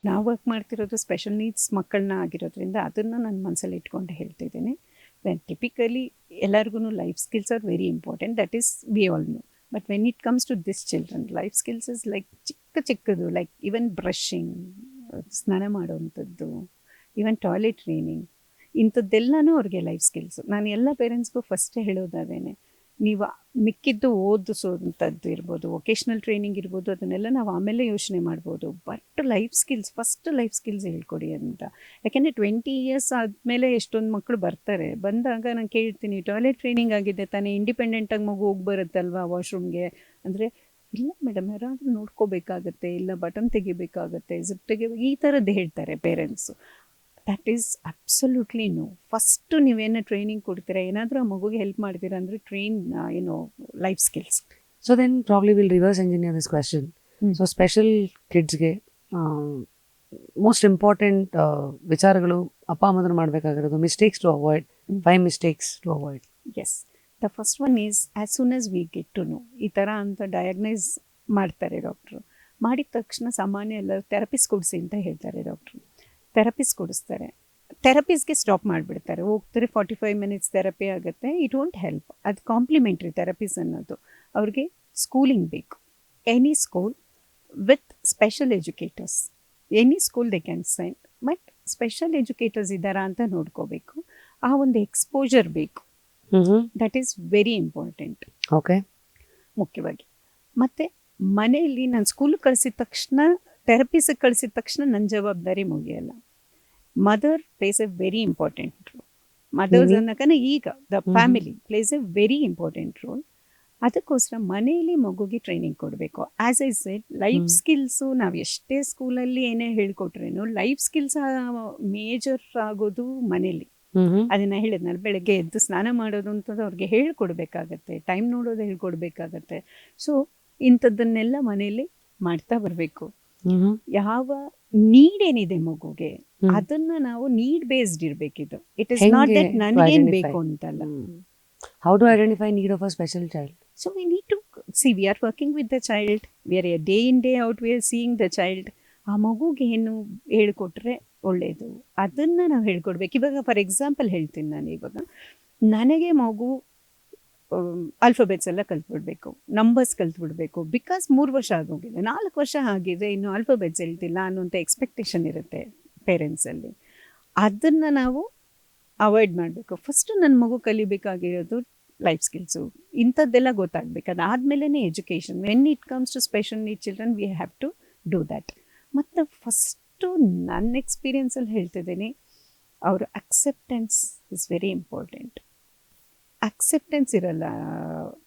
ನಾವು ವರ್ಕ್ ಮಾಡ್ತಿರೋದು special needs ಮಕ್ಕಳನ್ನ ಆಗಿರೋದ್ರಿಂದ ಅದನ್ನು ನಾನು ಮನಸ್ಸಲ್ಲಿ ಇಟ್ಕೊಂಡು ಹೇಳ್ತಿದ್ದೀನಿ. ವೆನ್ ಟಿಪಿಕಲಿ ಎಲ್ಲರಿಗೂ life skills are very important, that is we all know. But when it comes to this children, life skills is like ಚಿಕ್ಕದು, ಲೈಕ್ ಈವನ್ ಬ್ರಷಿಂಗ್, ಸ್ನಾನ ಮಾಡೋವಂಥದ್ದು, ಈವನ್ ಟಾಯ್ಲೆಟ್ ಟ್ರೈನಿಂಗ್, ಇಂಥದ್ದೆಲ್ಲನೂ ಅವ್ರಿಗೆ ಲೈಫ್ ಸ್ಕಿಲ್ಸು. ನಾನು ಎಲ್ಲ ಪೇರೆಂಟ್ಸ್ಗೂ ಫಸ್ಟೇ ಹೇಳೋದಾದೇನೆ, ನೀವು ಮಿಕ್ಕಿದ್ದು ಓದಿಸೋಂಥದ್ದು ಇರ್ಬೋದು, ವೊಕೇಶ್ನಲ್ ಟ್ರೈನಿಂಗ್ ಇರ್ಬೋದು, ಅದನ್ನೆಲ್ಲ ನಾವು ಆಮೇಲೆ ಯೋಚನೆ ಮಾಡ್ಬೋದು. But life skills, first life skills ಹೇಳ್ಕೊಡಿ ಅಂತ. ಯಾಕೆಂದರೆ 20 ಇಯರ್ಸ್ ಆದಮೇಲೆ ಎಷ್ಟೊಂದು ಮಕ್ಕಳು ಬರ್ತಾರೆ. ಬಂದಾಗ ನಾನು ಕೇಳ್ತೀನಿ, ಟಾಯ್ಲೆಟ್ ಟ್ರೈನಿಂಗ್ ಆಗಿದೆ ತಾನೇ, ಇಂಡಿಪೆಂಡೆಂಟಾಗಿ ಮಗು ಹೋಗಿ ಬರುತ್ತಲ್ವಾ ವಾಶ್ರೂಮ್ಗೆ ಅಂದರೆ, ಇಲ್ಲ ಮೇಡಮ್ ಯಾರಾದರೂ ನೋಡ್ಕೋಬೇಕಾಗತ್ತೆ, ಇಲ್ಲ ಬಟನ್ ತೆಗಿಬೇಕಾಗತ್ತೆ, ಜಿಪ್ ಈ ಥರದ್ದು ಹೇಳ್ತಾರೆ parents. That is absolutely no. First ನೀವೇನು ಟ್ರೈನಿಂಗ್ ಕೊಡ್ತೀರಾ, ಏನಾದರೂ ಆ ಮಗುಗೆ ಹೆಲ್ಪ್ ಮಾಡ್ತೀರಾ ಅಂದರೆ train life skills. So then probably will reverse engineer this question. So special ಕಿಡ್ಸ್ಗೆ ಮೋಸ್ಟ್ ಇಂಪಾರ್ಟೆಂಟ್ ವಿಚಾರಗಳು ಅಪ್ಪ ಅಮ್ಮಂದ್ರು ಮಾಡಬೇಕಾಗಿರೋದು, mistakes to avoid, 5 mistakes to avoid. Yes, the first one is as soon as we get to know. ಈ ಥರ ಅಂತ diagnose ಮಾಡ್ತಾರೆ doctor. ಮಾಡಿದ ತಕ್ಷಣ ಸಾಮಾನ್ಯ ಎಲ್ಲ ಥೆರಪಿಸ್ಟ್ ಕೊಡಿಸಿ ಅಂತ ಹೇಳ್ತಾರೆ ಡಾಕ್ಟ್ರು. ಥೆರಪಿಸ್ಟ್ ಕೊಡಿಸ್ತಾರೆ, ಥೆರಪಿಸ್ಗೆ ಸ್ಟಾಪ್ ಮಾಡಿಬಿಡ್ತಾರೆ. ಹೋಗ್ತಾರೆ 45 ಮಿನಿಟ್ಸ್ ಥೆರಪಿ ಆಗುತ್ತೆ, ಇಟ್ ವೋಂಟ್ ಹೆಲ್ಪ್. ಅದು ಕಾಂಪ್ಲಿಮೆಂಟ್ರಿ ಥೆರಪೀಸ್ ಅನ್ನೋದು. ಅವ್ರಿಗೆ ಸ್ಕೂಲಿಂಗ್ ಬೇಕು, any school with special educators, any school they can sign. But special educators ಇದ್ದಾರಾ ಅಂತ ನೋಡ್ಕೋಬೇಕು. ಆ ಒಂದು ಎಕ್ಸ್ಪೋಜರ್ ಬೇಕು, that is very important. Okay, ಮುಖ್ಯವಾಗಿ. ಮತ್ತು ಮನೆಯಲ್ಲಿ ನಾನು ಸ್ಕೂಲಿಗೆ ಕಳಿಸಿದ ತಕ್ಷಣ, ಥೆರಪಿಸಿಗೆ ಕಳಿಸಿದ ತಕ್ಷಣ ನನ್ನ ಜವಾಬ್ದಾರಿ ಮುಗಿಯಲ್ಲ. Mother plays a very important role. Mothers ಅನ್ನೋಕನ ಈಗ the family plays a very important role. ಅದಕ್ಕೋಸ್ಕರ ಮನೆಯಲ್ಲಿ ಮಗುಗೆ ಟ್ರೈನಿಂಗ್ ಕೊಡಬೇಕು. As I said, life skills ನಾವು ಎಷ್ಟೇ ಸ್ಕೂಲಲ್ಲಿ ಏನೇ ಹೇಳ್ಕೊಟ್ರೇನು ಲೈಫ್ ಸ್ಕಿಲ್ಸ್ ಮೇಜರ್ ಆಗೋದು ಮನೇಲಿ. ಅದನ್ನು ಹೇಳಿದ್ನಲ್ಲ, ಬೆಳಗ್ಗೆ ಎದ್ದು ಸ್ನಾನ ಮಾಡೋದು ಅಂತದ್ದು ಅವ್ರಿಗೆ ಹೇಳ್ಕೊಡ್ಬೇಕಾಗತ್ತೆ, ಟೈಮ್ ನೋಡೋದು ಹೇಳ್ಕೊಡ್ಬೇಕಾಗತ್ತೆ. ಸೊ ಇಂಥದ್ದನ್ನೆಲ್ಲ ಮನೆಯಲ್ಲಿ ಮಾಡ್ತಾ ಬರಬೇಕು. ಯಾವ ನೀಡ್ ಏನಿದೆ ಮಗುಗೆ ಅದನ್ನ ನಾವು ನೀಡ್ ಬೇಸ್ಡ್ ಇರ್ಬೇಕಿದು. ಇಟ್ ಇಸ್ ನಾಟ್ ದಟ್ ನನಗೇನು ಬೇಕು ಅಂತಲ್ಲ. How to identify need of a special child? So we need to see, we are working with the child, we are day in day out we are seeing the child. ಆ ಮಗುಗೆ ಏನು ಹೇಳ್ಕೊಟ್ರೆ ಒಳ್ಳೆಯದು ಅದನ್ನು ನಾವು ಹೇಳ್ಕೊಡ್ಬೇಕು. ಇವಾಗ ಫಾರ್ ಎಕ್ಸಾಂಪಲ್ ಹೇಳ್ತೀನಿ ನಾನು, ಇವಾಗ ನನಗೆ ಮಗು ಆಲ್ಫಾಬೆಟ್ಸ್ ಎಲ್ಲ ಕಲ್ತ್ಬಿಡ್ಬೇಕು, ನಂಬರ್ಸ್ ಕಲ್ತ್ಬಿಡ್ಬೇಕು. ಬಿಕಾಸ್ 3 ವರ್ಷ ಆಗೋಗಿದೆ, 4 ವರ್ಷ ಆಗಿದೆ, ಇನ್ನು ಆಲ್ಫಾಬೆಟ್ಸ್ ಹೇಳ್ತಿಲ್ಲ ಅನ್ನೋಂಥ ಎಕ್ಸ್ಪೆಕ್ಟೇಷನ್ ಇರುತ್ತೆ ಪೇರೆಂಟ್ಸಲ್ಲಿ. ಅದನ್ನು ನಾವು ಅವಾಯ್ಡ್ ಮಾಡಬೇಕು. ಫಸ್ಟು ನನ್ನ ಮಗು ಕಲಿಬೇಕಾಗಿರೋದು ಲೈಫ್ ಸ್ಕಿಲ್ಸು, ಇಂಥದ್ದೆಲ್ಲ ಗೊತ್ತಾಗಬೇಕು. ಅದಾದಮೇಲೆ education. When it comes to special need children we have to do that. ಮತ್ತು ಫಸ್ಟು ನನ್ನ ಎಕ್ಸ್ಪೀರಿಯನ್ಸಲ್ಲಿ ಹೇಳ್ತಿದ್ದೀನಿ, ಅವರ acceptance is very important. Acceptance ಇರಲ್ಲ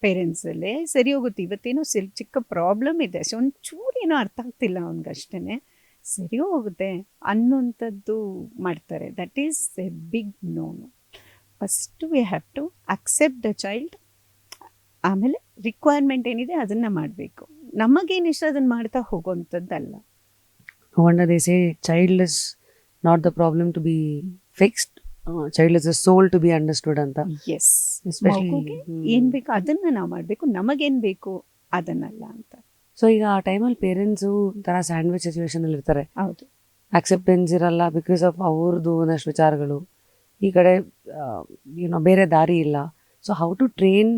ಪೇರೆಂಟ್ಸಲ್ಲೇ, ಸರಿ ಹೋಗುತ್ತೆ, ಇವತ್ತೇನೋ ಚಿಕ್ಕ ಪ್ರಾಬ್ಲಮ್ ಇದೆ, ಒಂಚೂರು ಏನೋ ಅರ್ಥ ಆಗ್ತಿಲ್ಲ ಅವ್ನಿಗಷ್ಟೇ, ಸರಿ ಹೋಗುತ್ತೆ ಅನ್ನೋಂಥದ್ದು ಮಾಡ್ತಾರೆ. That is a big no. First we have to accept the child. ಆಮೇಲೆ ರಿಕ್ವೈರ್ಮೆಂಟ್ ಏನಿದೆ ಅದನ್ನು ಮಾಡಬೇಕು. ನಮಗೇನು ಇಷ್ಟ ಅದನ್ನು ಮಾಡ್ತಾ ಹೋಗೋವಂಥದ್ದಲ್ಲ. No wonder they say child is not the problem to be fixed. Child is a soul to be understood ಅಂತ. ಎಸ್, ಮಗುಗೆ ಏನು ಬೇಕು ಅದನ್ನು ನಾವು ಮಾಡಬೇಕು, ನಮಗೇನು ಬೇಕು ಅದನ್ನಲ್ಲ ಅಂತ. ಸೊ ಈಗ ಆ ಟೈಮಲ್ಲಿ ಪೇರೆಂಟ್ಸು ಥರ ಸ್ಯಾಂಡ್ವಿಚ್ ಸಿಚುವೇಶನಲ್ಲಿ ಇರ್ತಾರೆ. ಹೌದು, ಅಕ್ಸೆಪ್ಟೆನ್ಸ್ ಇರಲ್ಲ ಬಿಕಾಸ್ ಆಫ್ ಅವ್ರದ್ದು ಒಂದಷ್ಟು ವಿಚಾರಗಳು, ಈ ಕಡೆ ಬೇರೆ ದಾರಿ ಇಲ್ಲ. ಸೊ ಹೌ ಟು ಟ್ರೈನ್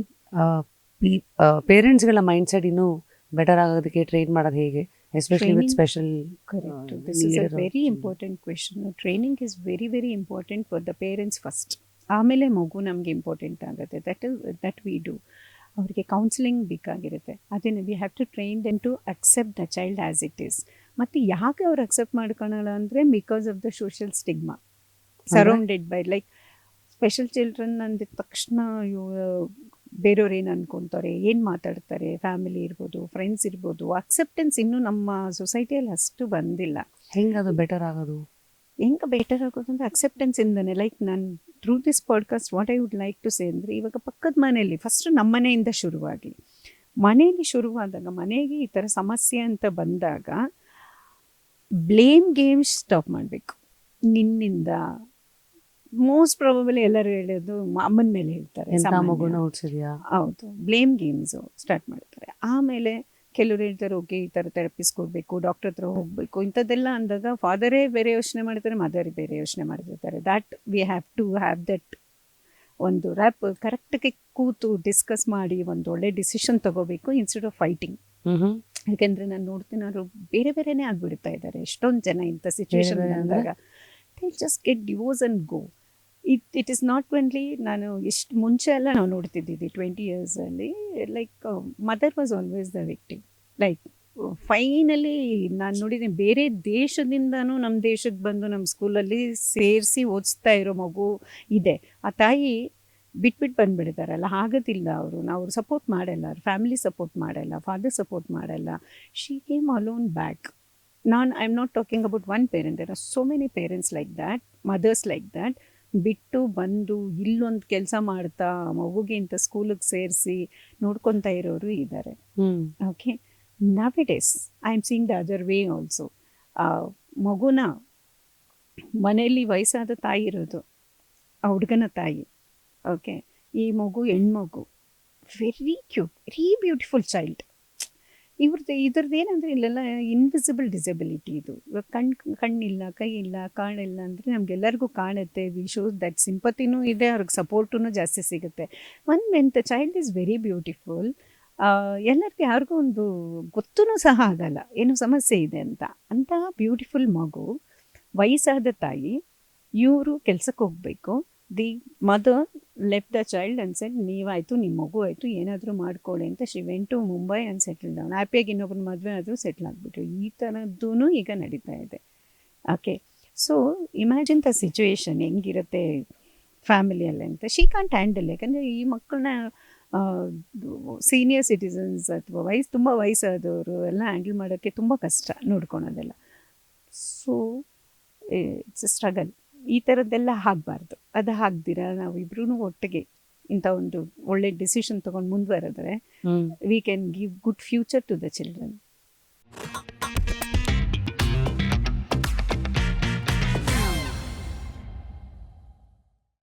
ಪೇರೆಂಟ್ಸ್ಗಳ ಮೈಂಡ್ಸೆಟ್ ಇನ್ನೂ ಬೆಟರ್ ಆಗೋದಕ್ಕೆ ಟ್ರೈನ್ ಮಾಡೋದು ಹೇಗೆ, especially with special? Correct, this is a very important question. Training is very very important for the parents first, ಆಮೇಲೆ ಮಗು ನಮಗೆ ಇಂಪಾರ್ಟೆಂಟ್ ಆಗುತ್ತೆ. That we do. ಅವರಿಗೆ ಕೌನ್ಸಿಲಿಂಗ್ ಬೇಕಾಗಿರುತ್ತೆ. ಅದನ್ನು we have to train them to accept the child as it is. ಮತ್ತು ಯಾಕೆ ಅವ್ರು ಅಕ್ಸೆಪ್ಟ್ ಮಾಡ್ಕೊಳಲ್ಲ ಅಂದರೆ because of the social stigma surrounded by, like special children ಅಂದಿದ ತಕ್ಷಣ ಬೇರೆಯವ್ರು ಏನು ಅನ್ಕೊತಾರೆ, ಏನು ಮಾತಾಡ್ತಾರೆ, ಫ್ಯಾಮಿಲಿ ಇರ್ಬೋದು, ಫ್ರೆಂಡ್ಸ್ ಇರ್ಬೋದು. ಅಕ್ಸೆಪ್ಟೆನ್ಸ್ ಇನ್ನೂ ನಮ್ಮ ಸೊಸೈಟಿಯಲ್ಲಿ ಅಷ್ಟು ಬಂದಿಲ್ಲ. ಹೆಂಗೆ ಅದು ಬೆಟರ್ ಆಗೋದು? ಹೆಂಗೆ ಬೆಟರ್ ಆಗೋದು ಅಂದರೆ ಅಕ್ಸೆಪ್ಟೆನ್ಸ್ ಇಂದನೇ. ಲೈಕ್ ನಾನು through this podcast what I would like to say ಅಂದರೆ, ಇವಾಗ ಪಕ್ಕದ ಮನೆಯಲ್ಲಿ ಫಸ್ಟು ನಮ್ಮ ಮನೆಯಿಂದ ಶುರುವಾಗಿ, ಮನೆಯಲ್ಲಿ ಶುರುವಾದಾಗ, ಮನೆಗೆ ಈ ಥರ ಸಮಸ್ಯೆ ಅಂತ ಬಂದಾಗ ಬ್ಲೇಮ್ ಗೇಮ್ಸ್ ಸ್ಟಾಪ್ ಮಾಡಬೇಕು. ನಿನ್ನಿಂದ ಮೋಸ್ಟ್ ಪ್ರಾಬಬಲಿ ಎಲ್ಲರೂ ಹೇಳೋದು ಅಮ್ಮನ ಮೇಲೆ ಹೇಳ್ತಾರೆ, ಮಗುನ ಹುಟ್ಟಿಸಿದ್ಯಾ. ಹೌದು, ಬ್ಲೇಮ್ ಗೇಮ್ಸು ಸ್ಟಾರ್ಟ್ ಮಾಡ್ತಾರೆ. ಆಮೇಲೆ ಕೆಲವ್ರು ಹೇಳ್ತಾರೆ ಓಕೆ ಈ ಥರ ಥೆರಪಿಸ್ಟ್ ಕೊಡಬೇಕು, ಡಾಕ್ಟರ್ ಹತ್ರ ಹೋಗಬೇಕು, ಇಂಥದ್ದೆಲ್ಲ ಅಂದಾಗ ಫಾದರೇ ಬೇರೆ ಯೋಚನೆ ಮಾಡ್ತಾರೆ, ಮದರ್ ಬೇರೆ ಯೋಚನೆ ಮಾಡ್ತಿರ್ತಾರೆ. That we have to have that ಒಂದು ರ್ಯಾಪ್ ಕರೆಕ್ಟಾಗಿ ಕೂತು ಡಿಸ್ಕಸ್ ಮಾಡಿ ಒಂದು ಒಳ್ಳೆ ಡಿಸಿಷನ್ ತಗೋಬೇಕು ಇನ್ಸ್ಟೆಡ್ ಆಫ್ ಫೈಟಿಂಗ್. ಯಾಕೆಂದರೆ ನಾನು ನೋಡ್ತೀನಿ ಅವರು ಬೇರೆ ಬೇರೆನೇ ಆಗಿಬಿಡ್ತಾ ಇದ್ದಾರೆ ಎಷ್ಟೊಂದು ಜನ ಇಂಥ ಸಿಚುವೇಶನ್ ಬಂದಾಗ. They just get divorce and go. It is not only, ನಾನು ಎಷ್ಟು ಮುಂಚೆ ಎಲ್ಲ ನಾವು ನೋಡ್ತಿದ್ದಿದ್ದು 20 yearsಲ್ಲಿ like mother was always the victim. Like finally ನಾನು ನೋಡಿದ್ದೀನಿ ಬೇರೆ ದೇಶದಿಂದನೂ ನಮ್ಮ ದೇಶಕ್ಕೆ ಬಂದು ನಮ್ಮ ಸ್ಕೂಲಲ್ಲಿ ಸೇರಿಸಿ ಓದಿಸ್ತಾ ಇರೋ ಮಗು ಇದೆ. ಆ ತಾಯಿ ಬಿಟ್ಬಿಟ್ಟು ಬಂದುಬಿಡ್ತಾರಲ್ಲ, ಆಗೋದಿಲ್ಲ ಅವರು. ನಾವು ಸಪೋರ್ಟ್ ಮಾಡಲ್ಲ, ಅವ್ರ ಫ್ಯಾಮಿಲಿ ಸಪೋರ್ಟ್ ಮಾಡಲ್ಲ, ಫಾದರ್ ಸಪೋರ್ಟ್ ಮಾಡಲ್ಲ. She came alone back. I am not talking about one parent, there are so many parents like that, mothers like that. ಬಿಟ್ಟು ಬಂದು ಇಲ್ಲೊಂದು ಕೆಲಸ ಮಾಡ್ತಾ ಮಗುಗೆ ಇಂಥ ಸ್ಕೂಲಿಗೆ ಸೇರಿಸಿ ನೋಡ್ಕೊತಾ ಇರೋರು ಇದ್ದಾರೆ. Okay, nowadays I am seeing the other way also. ಮಗುನ ಮನೆಯಲ್ಲಿ ವಯಸ್ಸಾದ ತಾಯಿ ಇರೋದು, ಆ ಹುಡುಗನ ತಾಯಿ. ಓಕೆ, ಈ ಮಗು ಹೆಣ್ಮಗು, very cute, very beautiful child. ಇದ್ರದ್ದು ಏನಂದರೆ ಇಲ್ಲೆಲ್ಲ ಇನ್ವಿಸಿಬಲ್ ಡಿಸಬಿಲಿಟಿ ಇದು. ಇವಾಗ ಕಣ್ಣಿಲ್ಲ, ಕೈ ಇಲ್ಲ, ಕಾಣಿಲ್ಲ ಅಂದರೆ ನಮಗೆಲ್ಲರಿಗೂ ಕಾಣುತ್ತೆ. ವಿ ಶೋ ದಟ್ ಸಿಂಪತಿನೂ ಇದೆ, ಅವ್ರಿಗೆ ಸಪೋರ್ಟೂ ಜಾಸ್ತಿ ಸಿಗುತ್ತೆ. When the child is very beautiful, ಎಲ್ಲರಿಗೂ ಯಾರಿಗೂ ಒಂದು ಗೊತ್ತೂ ಸಹ ಆಗಲ್ಲ ಏನು ಸಮಸ್ಯೆ ಇದೆ ಅಂತ. ಅಂತಹ ಬ್ಯೂಟಿಫುಲ್ ಮಗು, ವಯಸ್ಸಾದ ತಾಯಿ, ಇವರು ಕೆಲ್ಸಕ್ಕೆ ಹೋಗಬೇಕು. The mother left the child and said ನೀವಾಯಿತು, ನಿಮ್ಮ ಮಗು ಆಯಿತು, ಏನಾದರೂ ಮಾಡ್ಕೊಳ್ಳಿ ಅಂತ. She went to Mumbai and settle down. ಹ್ಯಾಪಿಯಾಗಿ ಇನ್ನೊಬ್ಬನ ಮದುವೆ ಆದರೂ ಸೆಟ್ಲ್ ಆಗಿಬಿಟ್ರು. ಈ ಥರದ್ದೂ ಈಗ ನಡೀತಾ ಇದೆ. Okay, so imagine the situation ಹೆಂಗಿರುತ್ತೆ ಫ್ಯಾಮಿಲಿಯಲ್ಲಿ ಅಂತ. She can't handle. ಯಾಕಂದರೆ ಈ ಮಕ್ಕಳನ್ನ ಸೀನಿಯರ್ ಸಿಟಿಸನ್ಸ್ ಅಥವಾ ತುಂಬ ವಯಸ್ಸಾದವರು ಎಲ್ಲ ಹ್ಯಾಂಡಲ್ ಮಾಡೋಕ್ಕೆ ತುಂಬ ಕಷ್ಟ, ನೋಡ್ಕೊಳೋದೆಲ್ಲ. So it's a struggle. ಈ ಥರದ್ದೆಲ್ಲ ಆಗಬಾರ್ದು. ಅದು ಆಗ್ದಿರ ನಾವಿಬ್ರೂ ಒಟ್ಟಿಗೆ ಇಂಥ ಒಂದು ಒಳ್ಳೆ ಡಿಸಿಷನ್ ತೊಗೊಂಡು ಮುಂದುವರೆದ್ರೆ we can give good future to the children.